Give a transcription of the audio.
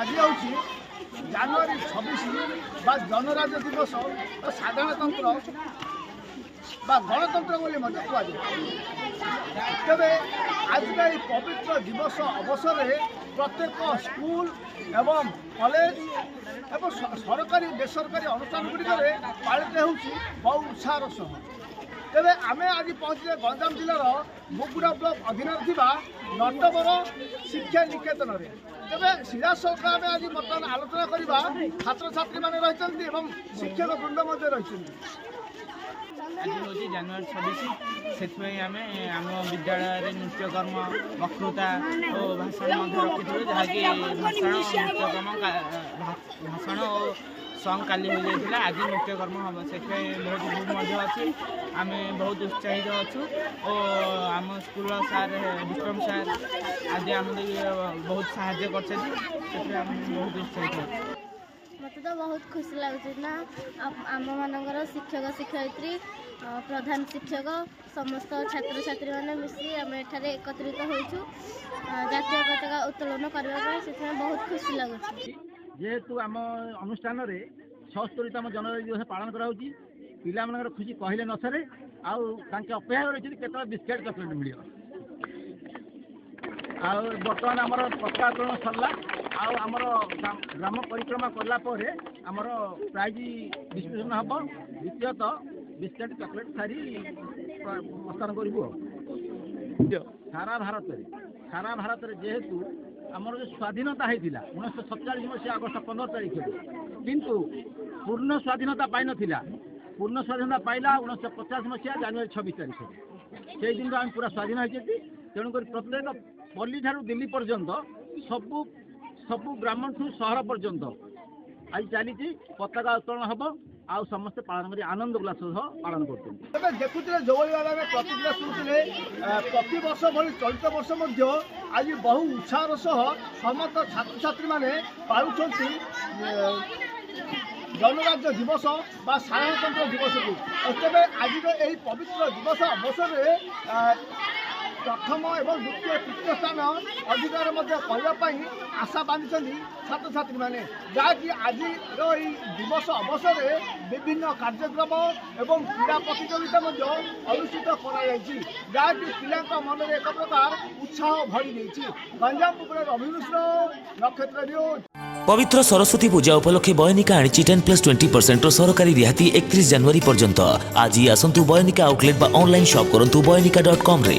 आज हूँ जनवरी 26 बा जनराज्य दिवस साधारणतंत्र बा गणतंत्र बोली कहुए तेरे आज पवित्र दिवस अवसर प्रत्येक स्कूल एवं कॉलेज एवं सरकारी बेसरकारी अनुष्ठान गुड़िक पालित हो बहु उत्साह सह तेरे आम आज पहुँचे गंजाम जिलार बुगुड़ा ब्लॉक अधीन नटवर शिक्षा निकेतन में तेरे सीधा सड़क आम आज बर्तमान आलोचना करवा छात्र छात्री मैंने रही शिक्षक वृंद रही आज हूँ जनवरी 26 से आम आम विद्यालय नृत्यकर्म वक्तृता और भाषण रखी जहाँकि भाषण नृत्यकर्म भाषण और सॉन्ग काली हो जाता आज नृत्यकर्म हम से बहुत ग्रुप अच्छी आम बहुत उत्साहित अच्छु और आम स्कूल सार विक्रम सार आज आम बहुत साहय कर बहुत उत्साहित अच्छे मत तो बहुत खुशी लगुच ना आम मानकर शिक्षक शिक्षयित्री प्रधान शिक्षक समस्त छात्र छात्री मैंने मिसी आम एठारे एकत्रित होइछु जातीय पताका उत्तोलन करने से बहुत खुशी लगुच जेहेतु आम अनुष्ठान 76तम जनवरी दिवस पालन कराऊँ पिला मान खुशी कहले न सरे अपेक्षा कर बिस्केट चॉकलेट मिल बर्तमान आमर पताका उत्तोलन सरला आमर ग्राम परिक्रमा कलापर आमर प्राइज डिस्ट्रीब्यूशन हम द्वितीयतः बिस्केट चॉकलेट सारी प्रस्थान करूँ सारा भारत जेहेतु आमर जो स्वाधीनता होता 1947 मसीहा अगस्ट 15 तारीख किंतु पूर्ण स्वाधीनता पाई नथिला पूर्ण स्वाधीनता पाइला 1950 मसीहा जनवरी 26 तारीख से दिन आम पूरा स्वाधीन होती तेणुक प्रत्येक पल्ली ठारू दिल्ली पर्यंत सबू सबू ग्राम ठू सहर पर्यंत आज चली पताका उत्तोलन हम आउ समस्ते पालन कर आनंद उल्लास पालन करते देखुते जो भाव में प्रतिक्रिया शुणुते प्रति वर्ष भाई चलित वर्ष आज बहु उत्साह सह समस्त छात्र छात्री मैंने पालुंट गणराज्य दिवस बा साधारणतंत्र दिवस को तेज आज यही पवित्र दिवस अवसर प्रथम एवं द्वितीय तृतीय स्थान अधिकार करने आशा बांधि छात्र छात्री मैंने जहाँकि आज दिवस अवसर विभिन्न कार्यक्रम एवं क्रीड़ा प्रतियोगिता अनुष्ठित जहाँकि पिला मन में एक प्रकार उत्साह भरी गंजाम रवि मिश्र नक्षत्र न्यूज। पवित्र सरस्वती पूजा उपलक्षे बयनिका आनी 10+20% सरकारी रिहाती 31 जनवरी पर्यंत आज ही आसतु बयनिका आउटलेट बा ऑनलाइन शॉप करंतु बयनिका.com रे।